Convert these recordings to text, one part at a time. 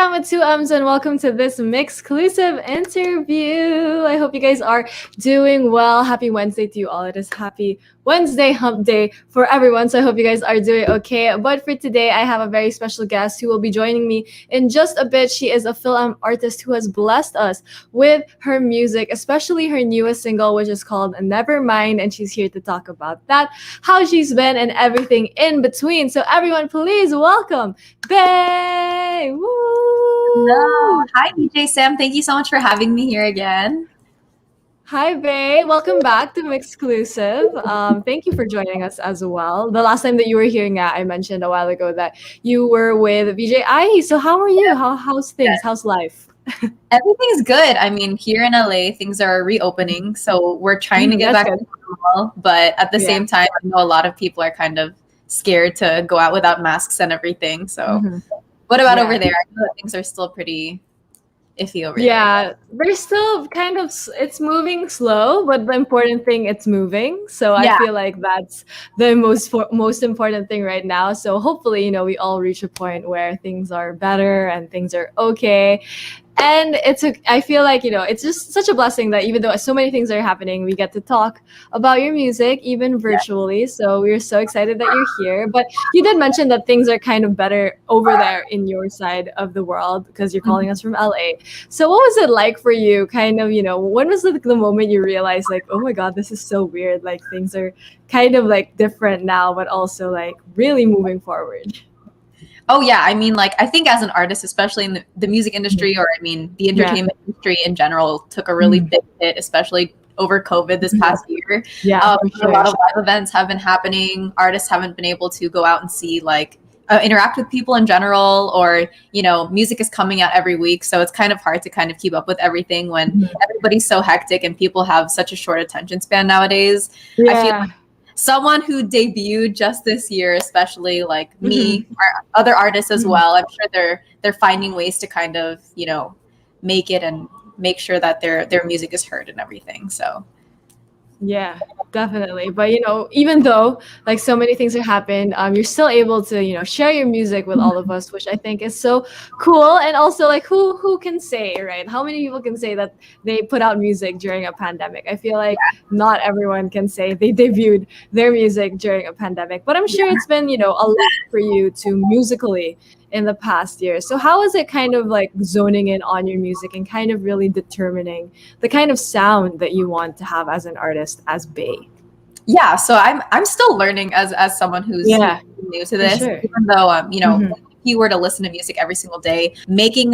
Sam with two M's, and welcome to this MYXclusive interview. I hope you guys are doing well. Happy Wednesday to you all. It is happy Wednesday hump day for everyone, so I hope you guys are doing okay. But for today, I have a very special guest who will be joining me in just a bit. She is a film artist who has blessed us with her music, especially her newest single, which is called Nevermind, and she's here to talk about that, how she's been, and everything in between. So everyone, please welcome Bae! Woo! Hello. Hi, DJ Sam. Thank you so much for having me here again. Hi, Bae. Welcome back to MYXclusive. Thank you for joining us as well. The last time that you were here, I mentioned a while ago that you were with VJ I. So how are you? How's things? How's life? Everything's good. I mean, here in LA, things are reopening, so we're trying to get back to normal. But at the same time, I know a lot of people are kind of scared to go out without masks and everything. So what about over there? I know that things are still pretty iffy over there. Yeah, we're still kind of, it's moving slow, but the important thing, it's moving. So I feel like that's the most important thing right now. So hopefully, we all reach a point where things are better and things are okay. And I feel like, it's just such a blessing that even though so many things are happening, we get to talk about your music, even virtually. So we're so excited that you're here. But you did mention that things are kind of better over there in your side of the world because you're calling us from LA. So what was it like for you? Kind of, when was the moment you realized like, oh my God, this is so weird. Like things are kind of like different now, but also like really moving forward. Oh, yeah. I mean, like, I think as an artist, especially in the music industry, or I mean, the entertainment industry in general, took a really big hit, especially over COVID this past year. A lot of live events have been happening. Artists haven't been able to go out and see, like, interact with people in general, or, music is coming out every week. So it's kind of hard to kind of keep up with everything when everybody's so hectic and people have such a short attention span nowadays. I feel like someone who debuted just this year, especially like me, or other artists as well, I'm sure they're finding ways to kind of, make it and make sure that their music is heard and everything. So yeah, definitely. But even though like so many things have happened, you're still able to share your music with all of us, which I think is so cool. And also like who can say, right? How many people can say that they put out music during a pandemic? I feel like not everyone can say they debuted their music during a pandemic. But I'm sure it's been a lot for you to musically in the past year. So how is it kind of like zoning in on your music and kind of really determining the kind of sound that you want to have as an artist, as Bae? Yeah, so I'm still learning as someone who's new to this, even though if you were to listen to music every single day, making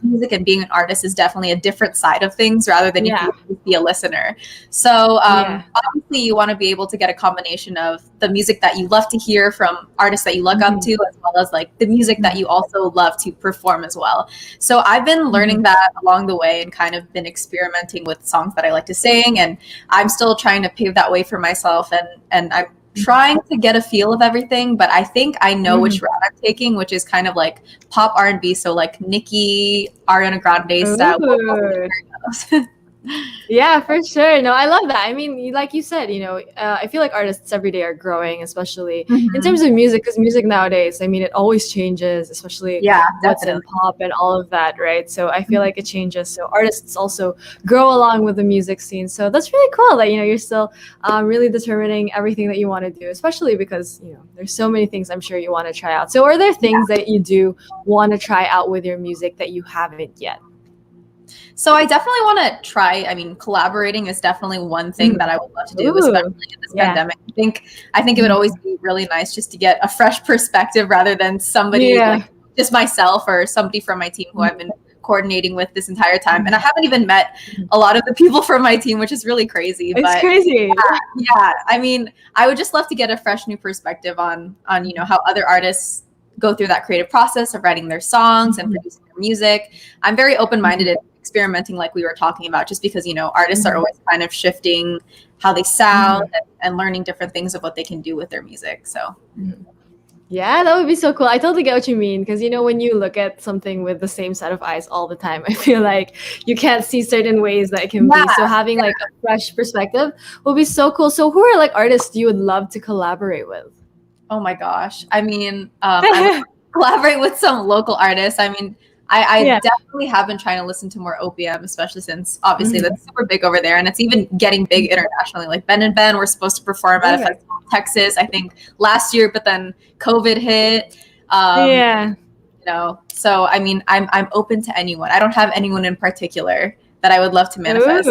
music and being an artist is definitely a different side of things rather than if you be a listener. So obviously you want to be able to get a combination of the music that you love to hear from artists that you look up to, as well as like the music that you also love to perform as well. So I've been learning that along the way and kind of been experimenting with songs that I like to sing, and I'm still trying to pave that way for myself, and I'm trying to get a feel of everything, but I think I know which route I'm taking, which is kind of like pop R&B, so like Nicki, Ariana Grande style. Yeah, for sure. No, I love that. I mean, like you said, I feel like artists every day are growing, especially in terms of music, because music nowadays, I mean, it always changes, especially what's in pop and all of that, right? So I feel like it changes. So artists also grow along with the music scene. So that's really cool that, you're still really determining everything that you want to do, especially because, there's so many things I'm sure you want to try out. So are there things that you do want to try out with your music that you haven't yet? So I definitely want to try. I mean, collaborating is definitely one thing that I would love to do, especially in this pandemic. I think it would always be really nice just to get a fresh perspective rather than somebody like just myself or somebody from my team who I've been coordinating with this entire time. And I haven't even met a lot of the people from my team, which is really crazy. It's crazy. Yeah. I mean, I would just love to get a fresh new perspective on how other artists go through that creative process of writing their songs and producing their music. I'm very open-minded and experimenting, like we were talking about, just because artists are always kind of shifting how they sound and learning different things of what they can do with their music. So yeah, that would be so cool. I totally get what you mean, because when you look at something with the same set of eyes all the time, I feel like you can't see certain ways that it can be. So having like a fresh perspective will be so cool. So who are like artists you would love to collaborate with? Oh my gosh. I mean, I would collaborate with some local artists. I mean, I definitely have been trying to listen to more OPM, especially since obviously that's super big over there, and it's even getting big internationally. Like Ben and Ben were supposed to perform at a festival in Texas, I think last year, but then COVID hit. You know, so I mean, I'm open to anyone. I don't have anyone in particular that I would love to manifest.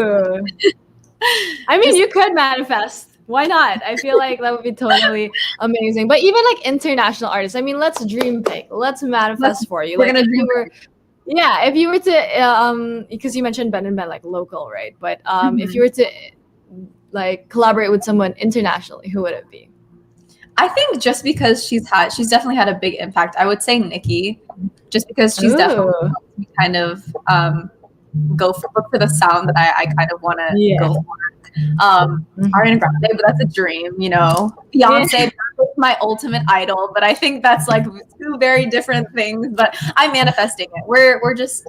I mean, you could manifest. Why not? I feel like that would be totally amazing. But even like international artists, I mean, let's dream big. Let's manifest for you. We're like gonna dream if you were to because you mentioned Ben and Ben like local, right? But if you were to like collaborate with someone internationally, who would it be? I think just because she's definitely had a big impact. I would say Nikki, just because she's definitely helped me kind of look for the sound that I kind of want to go for. Ariana Grande, but that's a dream, you know. Beyonce is my ultimate idol, but I think that's like two very different things. But I'm manifesting it. We're just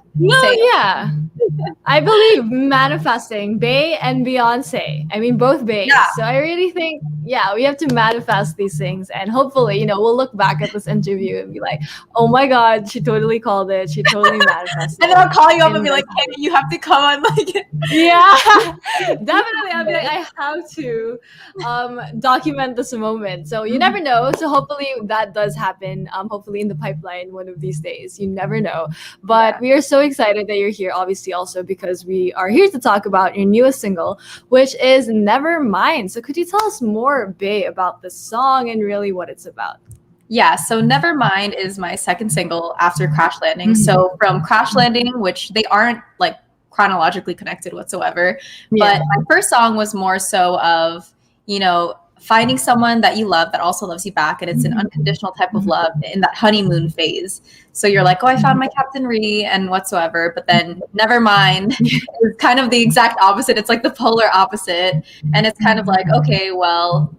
I believe manifesting Bey and Beyonce. I mean, both Beys. Yeah. So I really think, we have to manifest these things. And hopefully, you know, we'll look back at this interview and be like, oh my God, she totally called it. She totally manifested. And then I'll call you up and be like, hey, you have to come on. Like, definitely. I'll be like, I have to document this moment. So you never know. So hopefully that does happen. Hopefully in the pipeline one of these days. You never know. But we are so excited that you're here, obviously, also because we are here to talk about your newest single, which is Never Mind. So could you tell us more, Bey, about this song and really what it's about? Yeah, so Never Mind is my second single after Crash Landing. So from Crash Landing, which they aren't like chronologically connected whatsoever, but my first song was more so of, you know, finding someone that you love that also loves you back, and it's an unconditional type of love in that honeymoon phase. So you're like, oh, I found my Captain Ree and whatsoever, but then Never Mind is kind of the exact opposite. It's like the polar opposite, and it's kind of like, okay, well,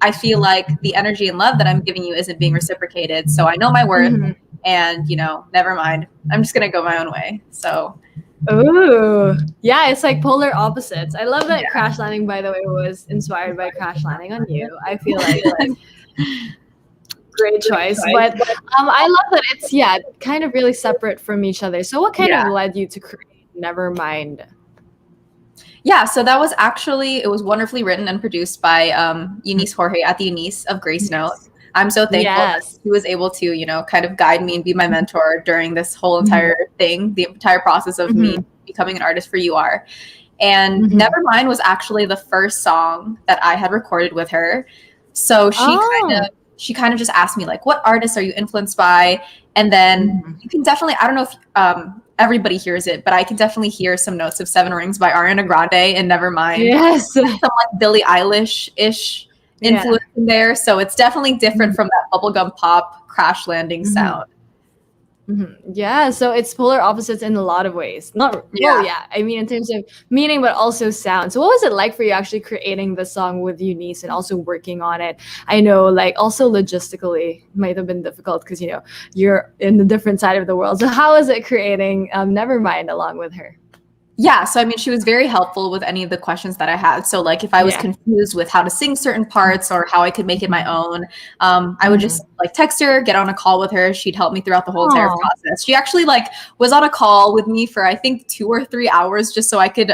I feel like the energy and love that I'm giving you isn't being reciprocated, so I know my worth, and, you know, never mind, I'm just gonna go my own way. So ooh, yeah, it's like polar opposites. I love that Crash Landing, by the way, was inspired by Crash Landing on You. I feel like great choice. But I love that it's kind of really separate from each other. So what kind of led you to create Never Mind? Yeah, so that was actually, it was wonderfully written and produced by Eunice Jorge at the Eunice of Grace Note. I'm so thankful that he was able to, you know, kind of guide me and be my mentor during this whole entire thing, the entire process of me becoming an artist for You Are. And Nevermind was actually the first song that I had recorded with her. So she kind of just asked me, like, what artists are you influenced by? And then you can definitely, I don't know if everybody hears it, but I can definitely hear some notes of Seven Rings by Ariana Grande and Nevermind. Yes. Some like Billie Eilish-ish influence in there. So it's definitely different from that bubblegum pop Crash Landing sound. Yeah, so it's polar opposites in a lot of ways. I mean, in terms of meaning, but also sound. So what was it like for you actually creating the song with Eunice and also working on it? I know, like, also logistically might have been difficult because, you know, you're in the different side of the world. So how is it creating Nevermind along with her? Yeah, so I mean, she was very helpful with any of the questions that I had. So like if I was confused with how to sing certain parts or how I could make it my own, I would just like text her, get on a call with her. She'd help me throughout the whole entire process. She actually like was on a call with me for I think 2 or 3 hours just so I could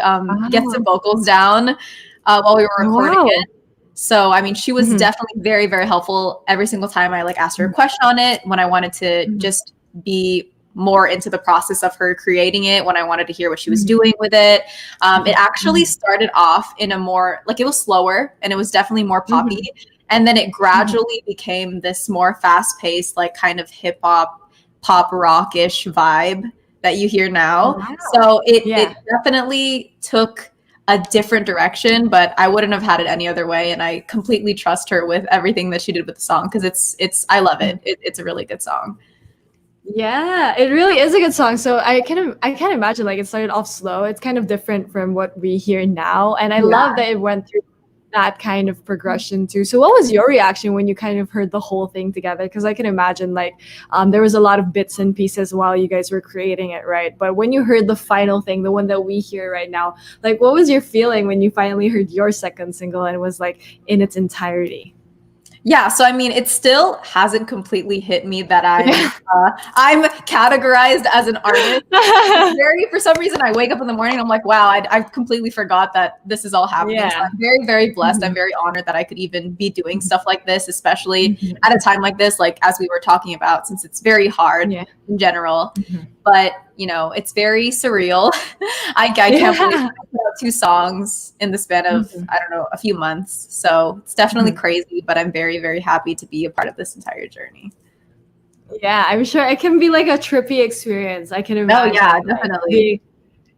get some vocals down while we were recording it. So, I mean, she was definitely very, very helpful every single time I like asked her a question on it when I wanted to just be more into the process of her creating it, when I wanted to hear what she was doing with it. It actually started off in a more, like it was slower and it was definitely more poppy. And then it gradually became this more fast paced, like kind of hip hop, pop rock-ish vibe that you hear now. So it definitely took a different direction, but I wouldn't have had it any other way. And I completely trust her with everything that she did with the song because I love it. It's a really good song. Yeah, it really is a good song. So I can't imagine, like, it started off slow. It's kind of different from what we hear now. And I love that it went through that kind of progression too. So what was your reaction when you kind of heard the whole thing together? Because I can imagine like there was a lot of bits and pieces while you guys were creating it, right? But when you heard the final thing, the one that we hear right now, like what was your feeling when you finally heard your second single and it was like in its entirety? Yeah, so I mean, it still hasn't completely hit me that I'm categorized as an artist. For some reason, I wake up in the morning and I'm like, wow, I completely forgot that this is all happening. So I'm very, very blessed. I'm very honored that I could even be doing stuff like this, especially at a time like this, like as we were talking about, since it's very hard in general. But you know, it's very surreal. I can't believe I put out 2 songs in the span of I don't know, a few months. So it's definitely crazy, but I'm very, very happy to be a part of this entire journey. Yeah, I'm sure it can be like a trippy experience. I can imagine. Oh yeah, definitely.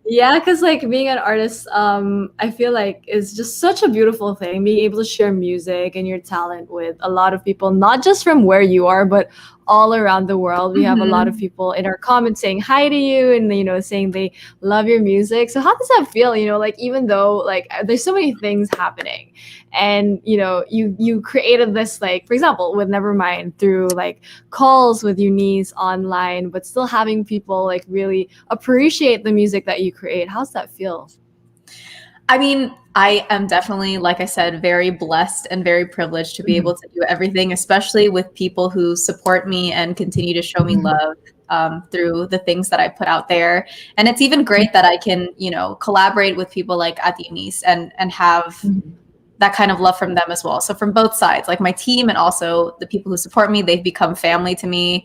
Yeah, because like being an artist, I feel like is just such a beautiful thing. Being able to share music and your talent with a lot of people, not just from where you are, but all around the world. We have a lot of people in our comments saying hi to you and, you know, saying they love your music. So how does that feel? You know, like even though like there's so many things happening and, you know, you created this, like, for example, with Nevermind through like calls with Eunice online, but still having people like really appreciate the music that you create. How's that feel? I mean, I am definitely, like I said, very blessed and very privileged to be able to do everything, especially with people who support me and continue to show me love through the things that I put out there. And it's even great that I can, you know, collaborate with people like at the Eunice and have that kind of love from them as well. So from both sides, like my team and also the people who support me, they've become family to me.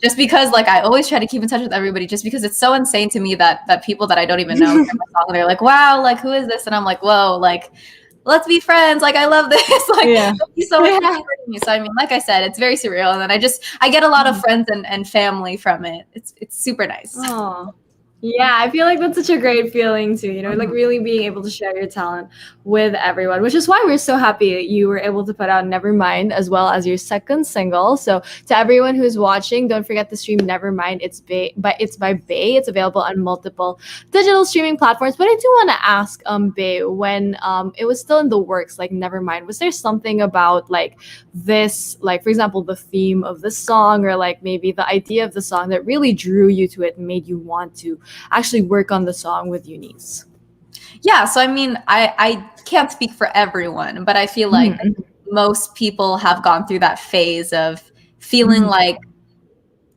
Just because like I always try to keep in touch with everybody, just because it's so insane to me that people that I don't even know hear my song and they're like, wow, like who is this? And I'm like, whoa, like let's be friends. Like I love this. Like thank you so much for supporting me. So I mean, like I said, it's very surreal. And then I get a lot of friends and family from it. It's super nice. Oh. Yeah, I feel like that's such a great feeling too, you know, like really being able to share your talent with everyone, which is why we're so happy that you were able to put out Nevermind as well as your second single. So to everyone who's watching, don't forget to stream Nevermind. It's by Bay. It's available on multiple digital streaming platforms. But I do want to ask Bay, when it was still in the works, like Nevermind, was there something about like this, like for example, the theme of the song or like maybe the idea of the song that really drew you to it and made you want to actually work on the song with Eunice? Yeah, so I mean, I can't speak for everyone, but I feel like most people have gone through that phase of feeling like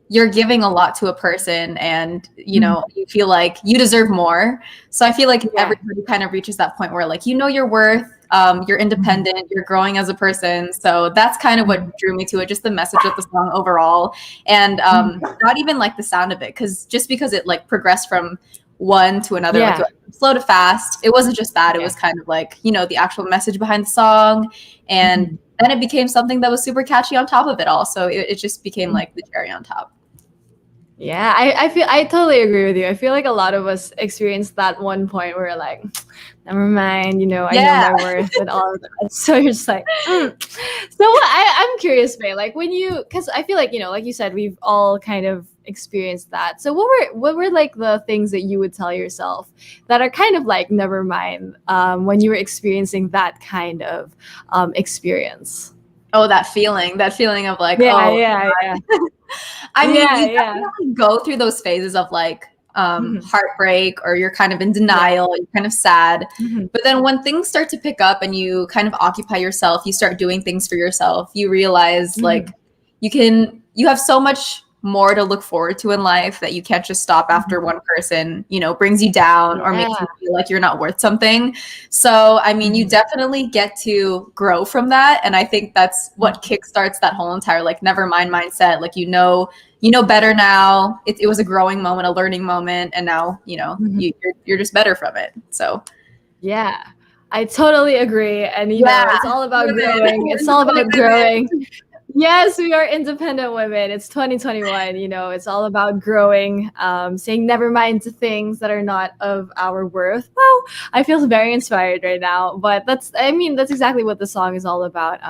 you're giving a lot to a person and, you know, you feel like you deserve more. So I feel like everybody kind of reaches that point where like, you know, your worth, you're independent, you're growing as a person. So that's kind of what drew me to it, just the message of the song overall. And not even like the sound of it, just because it like progressed from one to another, like slow to fast. It wasn't just that. It was kind of like, you know, the actual message behind the song. And then it became something that was super catchy on top of it all. So it just became like the cherry on top. Yeah, I totally agree with you. I feel like a lot of us experienced that one point where we're like, never mind, you know, I know my worth and all of that. So you're just like, So I'm curious, May, like when because I feel like, you know, like you said, we've all kind of experienced that. So what were like the things that you would tell yourself that are kind of like, never mind, when you were experiencing that kind of experience? Oh, that feeling of like, yeah. I mean, you definitely go through those phases of like heartbreak, or you're kind of in denial, you're kind of sad. But then when things start to pick up and you kind of occupy yourself, you start doing things for yourself, you realize like you have so much more to look forward to in life that you can't just stop after one person, you know, brings you down or makes you feel like you're not worth something. So, I mean, you definitely get to grow from that. And I think that's what kickstarts that whole entire, like, never mind mindset. Like, you know better now. It was a growing moment, a learning moment. And now, you know, you're just better from it. So, yeah, I totally agree. And, you know, it's all about growing. It's all about growing. Yes, we are independent women. It's 2021, you know, it's all about growing, saying never mind to things that are not of our worth. Well, I feel very inspired right now, but that's exactly what the song is all about.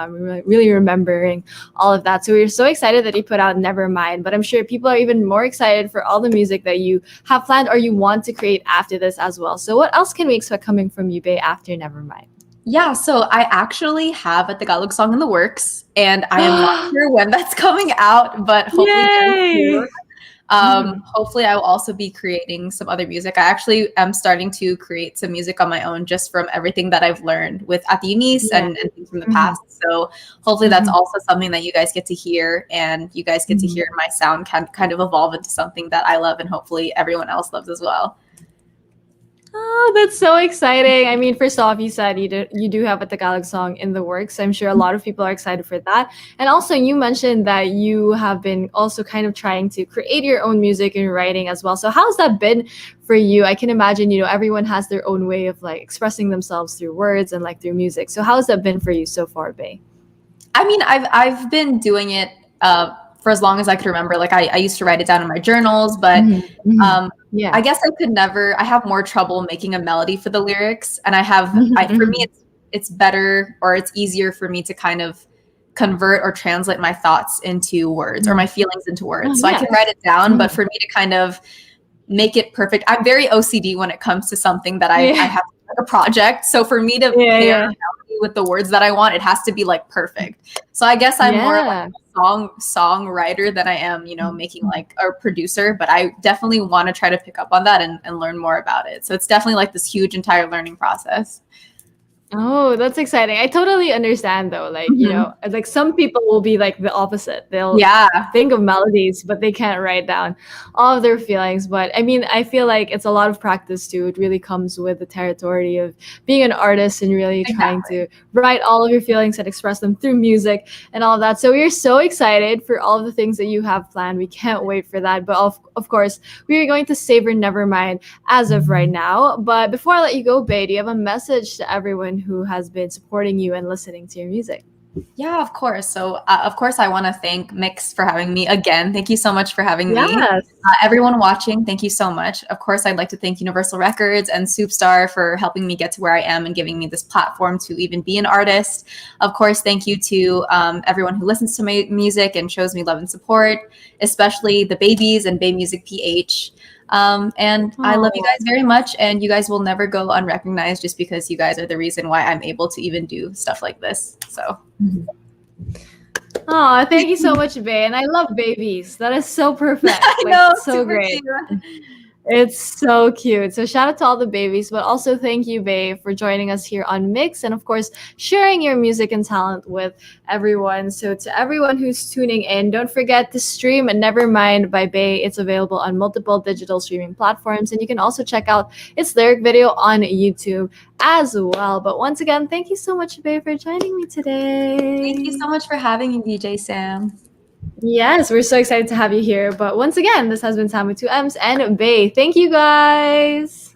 Really remembering all of that. So we're so excited that you put out Nevermind, but I'm sure people are even more excited for all the music that you have planned or you want to create after this as well. So what else can we expect coming from you, Bae, after Nevermind? Yeah, so I actually have a Tagalog song in the works, and I am not sure when that's coming out, but hopefully very soon. Hopefully I will also be creating some other music. I actually am starting to create some music on my own just from everything that I've learned with at the Eunice and things from the past. So hopefully that's also something that you guys get to hear, and you guys get to hear my sound kind of evolve into something that I love and hopefully everyone else loves as well. Oh, that's so exciting. I mean, first off, you said you do have a Tagalog song in the works. I'm sure a lot of people are excited for that. And also, you mentioned that you have been also kind of trying to create your own music and writing as well. So how's that been for you? I can imagine, everyone has their own way of like expressing themselves through words and like through music. So how's that been for you so far, Bae? I mean, I've been doing it for as long as I could remember. Like I used to write it down in my journals, but I guess I have more trouble making a melody for the lyrics. And for me, it's better, or it's easier for me to kind of convert or translate my thoughts into words or my feelings into words. So I can write it down, but for me to kind of make it perfect, I'm very OCD when it comes to something that I have a project. So for me to pair with the words that I want, it has to be like perfect. So I guess I'm more like a songwriter than I am, making like a producer, but I definitely want to try to pick up on that and learn more about it. So it's definitely like this huge entire learning process. Oh, that's exciting. I totally understand though. Like, like some people will be like the opposite. They'll think of melodies, but they can't write down all of their feelings. But I mean, I feel like it's a lot of practice too. It really comes with the territory of being an artist and really trying to write all of your feelings and express them through music and all of that. So we're so excited for all of the things that you have planned. We can't wait for that. But of course, we are going to savor Nevermind as of right now. But before I let you go, Bae, do you have a message to everyone who has been supporting you and listening to your music? Yeah, of course. So, of course, I want to thank MYX for having me again. Thank you so much for having me. Everyone watching, thank you so much. Of course, I'd like to thank Universal Records and Soupstar for helping me get to where I am and giving me this platform to even be an artist. Of course, thank you to everyone who listens to my music and shows me love and support, especially the babies and Bae Music PH. And I love you guys very much, and you guys will never go unrecognized just because you guys are the reason why I'm able to even do stuff like this. So. Oh, thank you so much, Bae. And I love babies. That is so perfect. I know, so great. It's so cute. So shout out to all the babies, but also thank you, Bae, for joining us here on MYX, and of course, sharing your music and talent with everyone. So to everyone who's tuning in, don't forget to stream Nevermind by Bae. It's available on multiple digital streaming platforms, and you can also check out its lyric video on YouTube as well. But once again, thank you so much, Bae, for joining me today. Thank you so much for having me, DJ Sam. Yes, we're so excited to have you here. But once again, this has been Sam with 2 M's and Bae. Thank you, guys.